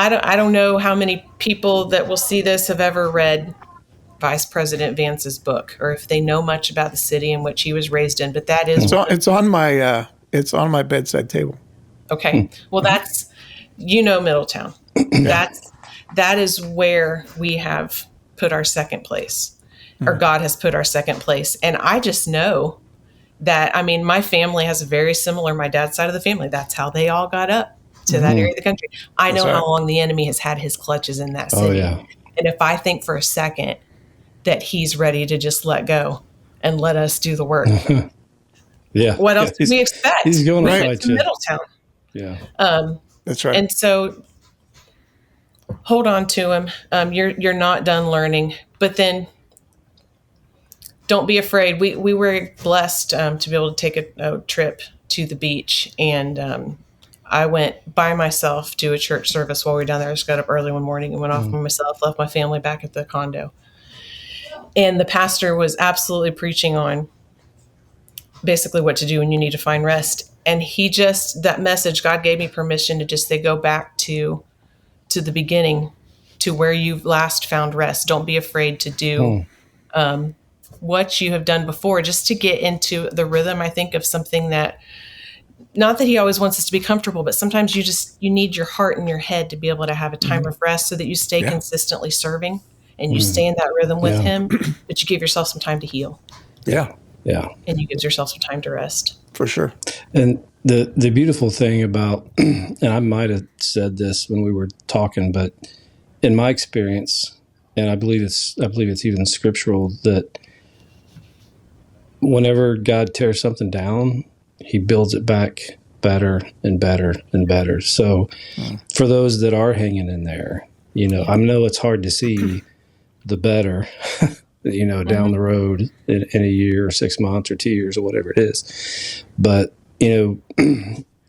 don't know how many people that will see this have ever read Vice President Vance's book, or if they know much about the city in which he was raised in. But that is it's on my bedside table. Okay. Well, that's Middletown. That is where we have put our second place. Or God has put our second place. And I just know that, my family has a very similar, my dad's side of the family. That's how they all got up to that area of the country. I know how long the enemy has had his clutches in that city. Oh, yeah. And if I think for a second that he's ready to just let go and let us do the work, what else do we expect? He's going to fight fight to you. Middletown. Yeah. That's right. And so hold on to him. You're not done learning, but then don't be afraid. We were blessed to be able to take a trip to the beach, and I went by myself to a church service while we were down there. I just got up early one morning and went off by myself, left my family back at the condo. And the pastor was absolutely preaching on basically what to do when you need to find rest. And that message, God gave me permission to just say, go back to the beginning, to where you've last found rest. Don't be afraid to do what you have done before, just to get into the rhythm, I think, of something that, not that he always wants us to be comfortable, but sometimes you need your heart and your head to be able to have a time of rest so that you stay consistently serving and you stay in that rhythm with him, but you give yourself some time to heal. Yeah. Yeah. And you give yourself some time to rest. For sure. And the beautiful thing about, and I might have said this when we were talking, but in my experience, and I believe it's even scriptural, that whenever God tears something down, he builds it back better and better and better. So for those that are hanging in there, I know it's hard to see the better, down the road in a year or 6 months or 2 years or whatever it is. But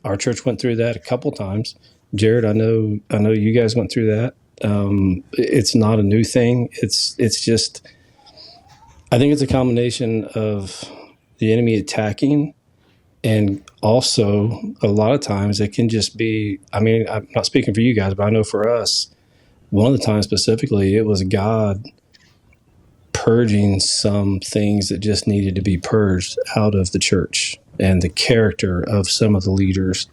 our church went through that a couple times. Jared, I know you guys went through that. It's not a new thing. It's just, I think it's a combination of the enemy attacking, and also a lot of times it can just be, I mean, I'm not speaking for you guys, but I know for us, one of the times specifically, it was God purging some things that just needed to be purged out of the church and the character of some of the leaders.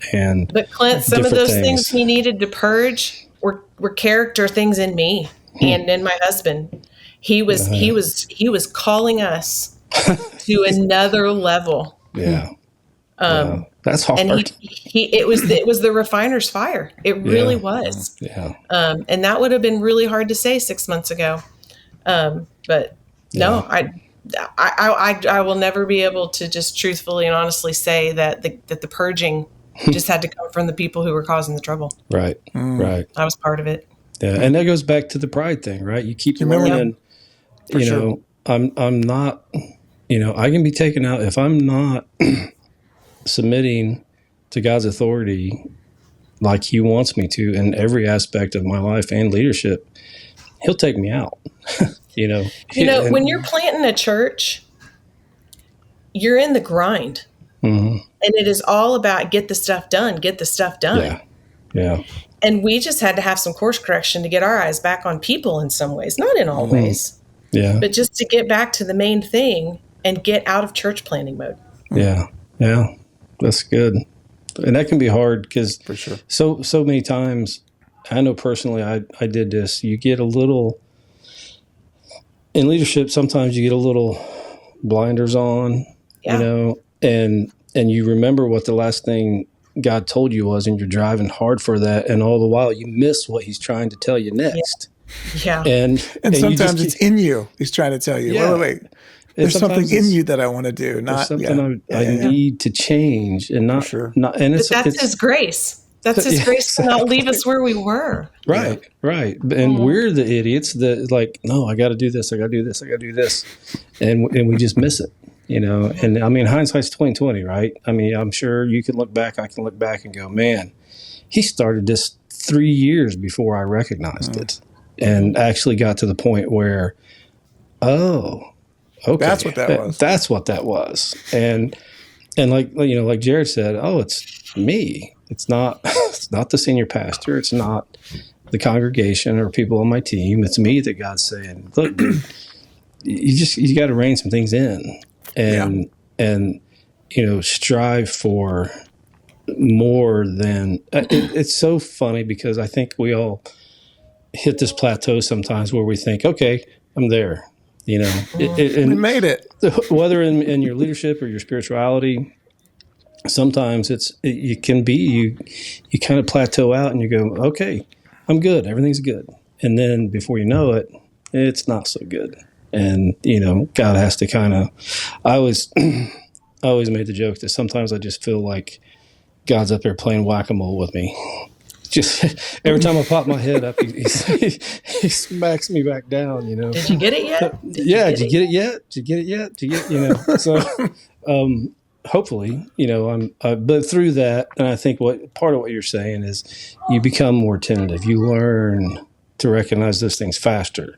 But Clint, some of those things he needed to purge were character things in me and in my husband. He was calling us to another level. Yeah. That's hard. And it was the refiner's fire. It really was. Yeah. And that would have been really hard to say 6 months ago. But no, I will never be able to just truthfully and honestly say that the purging just had to come from the people who were causing the trouble. Right. Right. I was part of it. Yeah. And that goes back to the pride thing, right? You keep learning, I'm not, I can be taken out if I'm not submitting to God's authority like he wants me to in every aspect of my life and leadership. He'll take me out. When you're planting a church, you're in the grind. Mm-hmm. And it is all about get the stuff done. Yeah. And we just had to have some course correction to get our eyes back on people in some ways, not in all ways. Yeah. But just to get back to the main thing and get out of church planning mode. Yeah. Yeah. That's good. And that can be hard because for sure. So many times, I know personally, I did this. You get a little, in leadership, sometimes you get a little blinders on, and you remember what the last thing God told you was, and you're driving hard for that. And all the while you miss what he's trying to tell you next. Yeah. And sometimes it's in you. He's trying to tell you, wait. There's something in you that I want to do. Not something I need to change, and not. Sure. Not, and that's His grace. That's His grace to not leave us where we were. Right, right. And we're the idiots that no, I got to do this. I got to do this. I got to do this, and we just miss it. And I mean, hindsight's 20/20, right? I mean, I'm sure you can look back. I can look back and go, man, he started this 3 years before I recognized it, and actually got to the point where, okay, that's what that was. That's what that was. And like Jared said, it's me. It's not the senior pastor. It's not the congregation or people on my team. It's me that God's saying, look, dude, you got to rein some things in and strive for more than it's so funny because I think we all hit this plateau sometimes where we think, okay, I'm there. We made it. Whether in your leadership or your spirituality, sometimes you kind of plateau out and you go, okay, I'm good. Everything's good. And then before you know it, it's not so good. And, God has to kind of, I always made the joke that sometimes I just feel like God's up there playing whack-a-mole with me. Just every time I pop my head up, he smacks me back down. Did you get it yet? Did you get it yet? So, hopefully, but through that, and I think part of what you're saying is you become more tentative. You learn to recognize those things faster,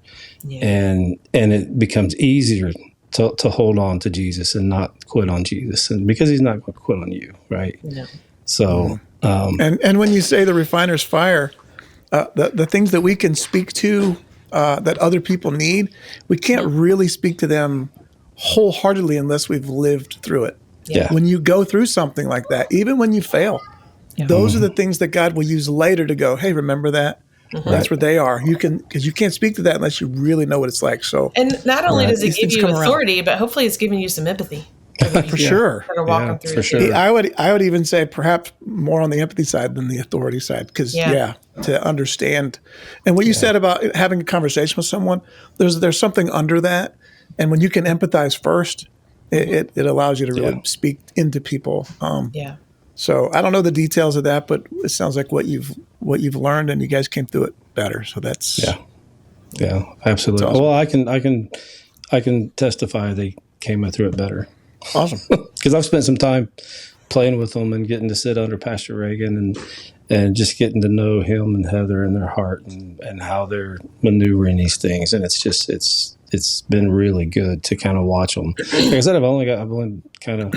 and it becomes easier to hold on to Jesus and not quit on Jesus, and because He's not going to quit on you, right? No. So. And when you say the refiner's fire, the things that we can speak to that other people need, we can't really speak to them wholeheartedly unless we've lived through it. Yeah. When you go through something like that, even when you fail, those are the things that God will use later to go, hey, remember that? Mm-hmm. That's where they are. Because you can't speak to that unless you really know what it's like. So, and not only does it give you authority, but hopefully it's giving you some empathy. For sure. For sure. I would even say perhaps more on the empathy side than the authority side, because to understand. And what you said about having a conversation with someone, there's something under that, and when you can empathize first, it allows you to really speak into people. So I don't know the details of that, but it sounds like what you've learned, and you guys came through it better. So that's absolutely. Awesome. Well, I can testify they came through it better. Awesome. Because I've spent some time playing with them and getting to sit under Pastor Reagan and just getting to know him and Heather and their heart and how they're maneuvering these things. And it's been really good to kind of watch them. Like I said, I've only kind of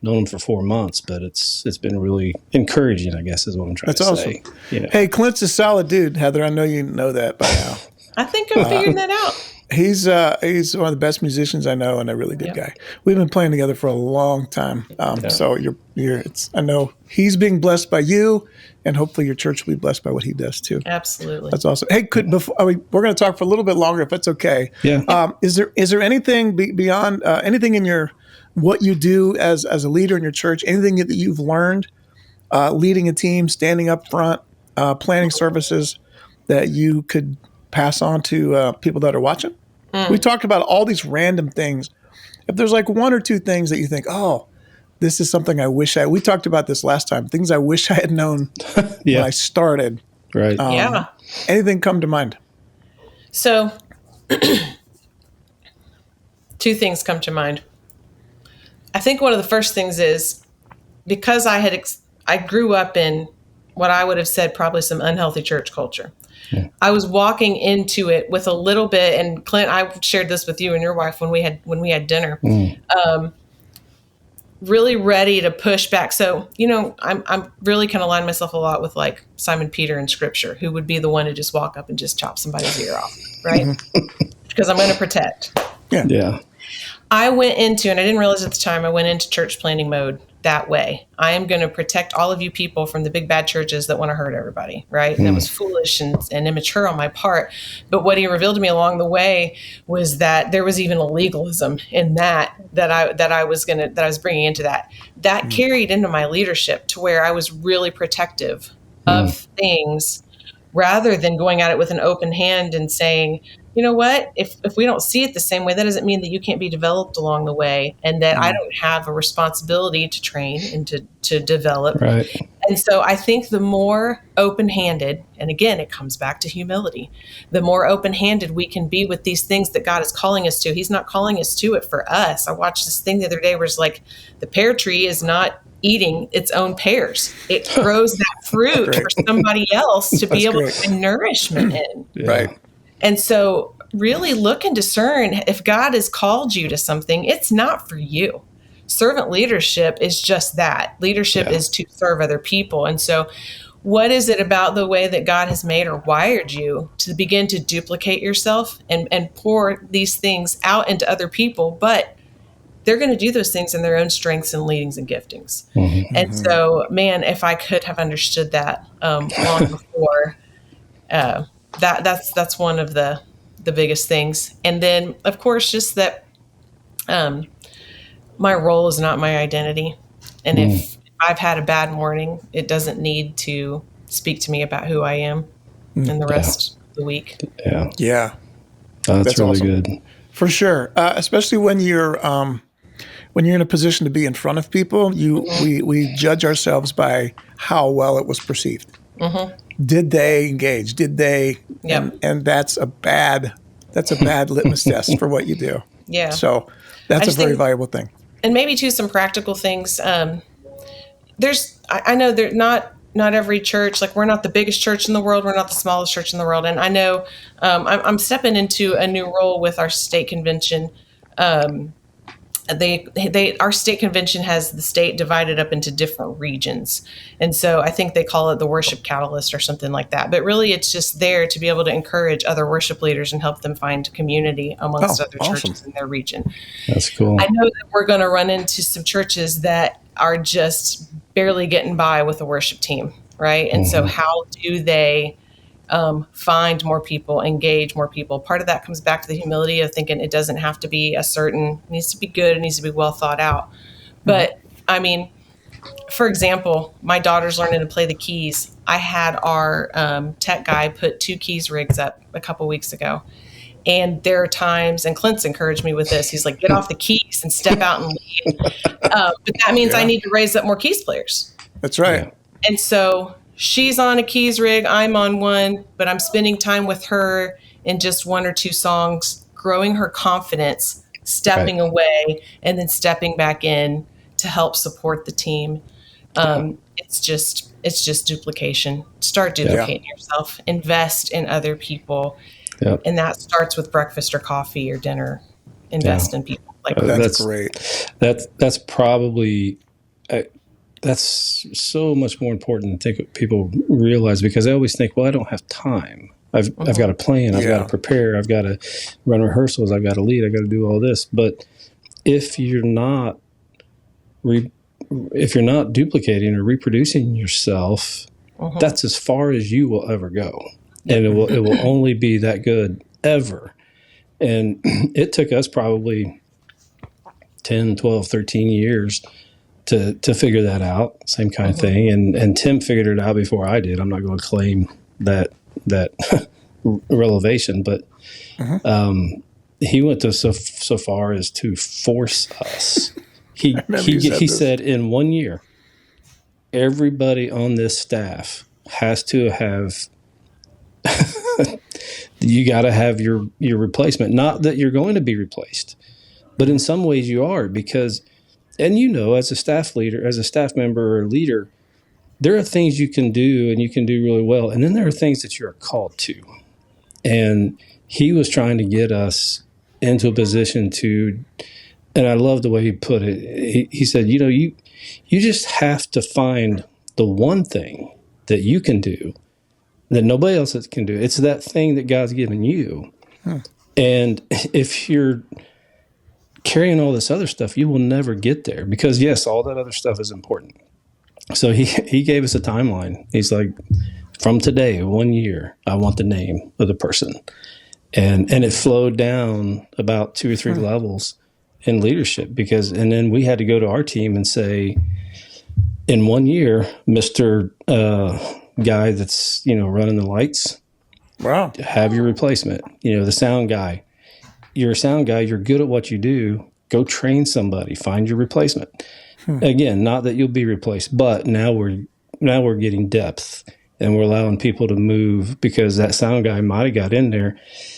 known them for 4 months, but it's been really encouraging, I guess, is what I'm trying to say. That's awesome. Yeah. Hey, Clint's a solid dude, Heather. I know you know that by now. I think I'm figuring that out. He's one of the best musicians I know and a really good guy. We've been playing together for a long time. So I know he's being blessed by you, and hopefully your church will be blessed by what he does too. Absolutely. That's awesome. Hey, we're going to talk for a little bit longer if it's okay. Yeah. Is there anything beyond anything in what you do as a leader in your church, anything that you've learned leading a team, standing up front, planning services that you could pass on to people that are watching? We talked about all these random things. If there's like one or two things that you think, oh, this is something I wish we talked about this last time, things I wish I had known when I started. Right. Anything come to mind? So two things come to mind. I think one of the first things is because I grew up in what I would have said probably some unhealthy church culture. Yeah. I was walking into it with a little bit, and Clint, I shared this with you and your wife when we had dinner. Really ready to push back. So, I'm really kind of align myself a lot with like Simon Peter in Scripture, who would be the one to just walk up and just chop somebody's ear off, right? Because I'm going to protect. Yeah. I went into, and I didn't realize at the time, I went into church planning mode that way. I am going to protect all of you people from the big bad churches that want to hurt everybody, right? And that was foolish and immature on my part. But what he revealed to me along the way was that there was even a legalism in that I was bringing into that. That carried into my leadership to where I was really protective of things rather than going at it with an open hand and saying, you know what, if we don't see it the same way, that doesn't mean that you can't be developed along the way and that I don't have a responsibility to train and to develop. Right. And so I think the more open-handed, and again, it comes back to humility, the more open-handed we can be with these things that God is calling us to. He's not calling us to it for us. I watched this thing the other day where it's like the pear tree is not eating its own pears. It grows that fruit for somebody else to be able to find nourishment in. Yeah. Right. And so really look and discern if God has called you to something, it's not for you. Servant leadership is just that. Leadership is to serve other people. And so what is it about the way that God has made or wired you to begin to duplicate yourself and pour these things out into other people? But they're going to do those things in their own strengths and leadings and giftings. And so, man, if I could have understood that long before, that's one of the biggest things. And then, of course, just that my role is not my identity. And if I've had a bad morning, it doesn't need to speak to me about who I am in the rest of the week. Yeah. That's really awesome. good. For sure. Especially when you're in a position to be in front of people, we judge ourselves by how well it was perceived. Did they engage? Did they? And that's a bad litmus test for what you do. Yeah. So that's a very valuable thing. And maybe too, some practical things. I know they're not every church, like we're not the biggest church in the world. We're not the smallest church in the world. And I know I'm stepping into a new role with our state convention. Our state convention has the state divided up into different regions. And so I think they call it the worship catalyst or something like that. But really it's just there to be able to encourage other worship leaders and help them find community amongst other churches in their region. That's cool. I know that we're going to run into some churches that are just barely getting by with a worship team, right? And so how do they find more people, engage more people? Part of that comes back to the humility of thinking it doesn't have to be it needs to be good, it needs to be well thought out. But I mean, for example, my daughter's learning to play the keys. I had our tech guy put 2 keys rigs up a couple weeks ago. And there are times, and Clint's encouraged me with this, he's like, get off the keys and step out and lead. But that means I need to raise up more keys players. That's right. And so she's on a keys rig, I'm on one, but I'm spending time with her in just 1 or 2 songs, growing her confidence, stepping away, and then stepping back in to help support the team. It's just duplication. Start duplicating yourself. Invest in other people, and that starts with breakfast or coffee or dinner. Invest in people. Like that's great. That's probably that's so much more important than people realize, because they always think, well, I don't have time. I've got to plan. I've got to prepare. I've got to run rehearsals. I've got to lead. I've got to do all this. But if you're not duplicating or reproducing yourself, that's as far as you will ever go, and it will only be that good ever. And it took us probably 10, 12, 13 years to figure that out. Same kind of thing. And Tim figured it out before I did. I'm not going to claim that relevation, but he went to so far as to force us. He said in 1 year, everybody on this staff has to have you got to have your replacement. Not that you're going to be replaced, but in some ways you are, because, and as a staff leader, as a staff member or leader, there are things you can do and you can do really well. And then there are things that you're called to. And he was trying to get us into a position to, and I love the way he put it. He said, you just have to find the one thing that you can do that nobody else can do. It's that thing that God's given you. And if you're carrying all this other stuff, you will never get there, because yes, all that other stuff is important. So he gave us a timeline. He's like, from today, 1 year, I want the name of the person. And it flowed down about 2 or 3 levels in leadership, and then we had to go to our team and say, in 1 year, Mr. Guy that's, running the lights, wow, have your replacement. The sound guy. You're a sound guy. You're good at what you do. Go train somebody. Find your replacement. Again, not that you'll be replaced, but now we're getting depth, and we're allowing people to move, because that sound guy might have got in there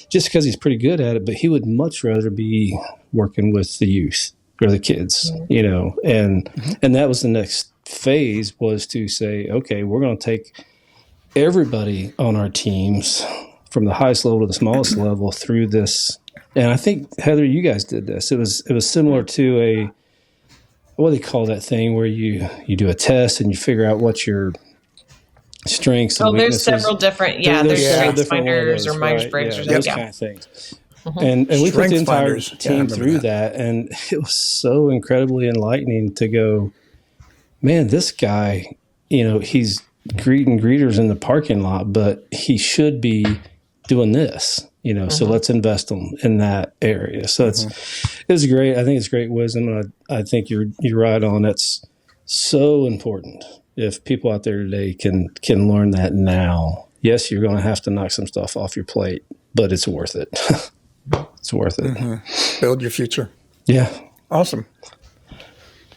just because he's pretty good at it, but he would much rather be working with the youth or the kids, and that was the next phase, was to say, okay, we're going to take everybody on our teams from the highest level to the smallest level through this. And I think, Heather, you guys did this. It was similar to what do they call that thing where you do a test and you figure out what your strengths and weaknesses. There's several different, there's strengths finders or Myers-Briggs or those kind of things. And we put the entire team through that, and it was so incredibly enlightening to go, man, this guy, he's greeting greeters in the parking lot, but he should be doing this, so let's invest in that area. So it's great. I think it's great wisdom. And I think you're right on. That's so important. If people out there today can learn that now, yes, you're going to have to knock some stuff off your plate, but it's worth it. It's worth it. Build your future. Yeah. Awesome.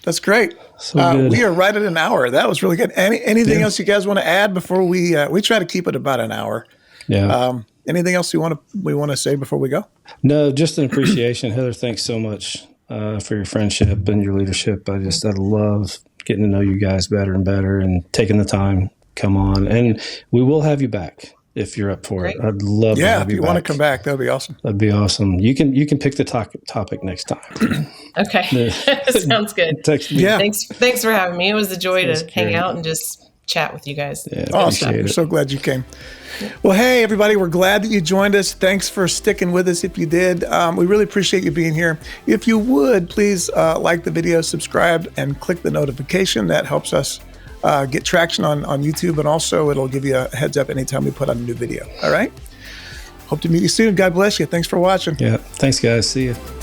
That's great. So we are right at an hour. That was really good. Anything else you guys want to add before we try to keep it about an hour? Yeah. Anything else we want to say before we go? No, just an appreciation. Heather, thanks so much for your friendship and your leadership. I love getting to know you guys better and better, and taking the time. Come on, and we will have you back if you're up for it. I'd love to have you back. Yeah, if you want to come back, that'd be awesome. That'd be awesome. You can pick the topic next time. Okay, sounds good. Text me. Yeah. Thanks for having me. It was a joy to hang out and just chat with you guys. Yeah, awesome. We're so glad you came. Well, hey, everybody, we're glad that you joined us. Thanks for sticking with us if you did. We really appreciate you being here. If you would, please like the video, subscribe, and click the notification. That helps us get traction on YouTube, and also it'll give you a heads up anytime we put on a new video. All right? Hope to meet you soon. God bless you. Thanks for watching. Yeah. Thanks, guys. See you.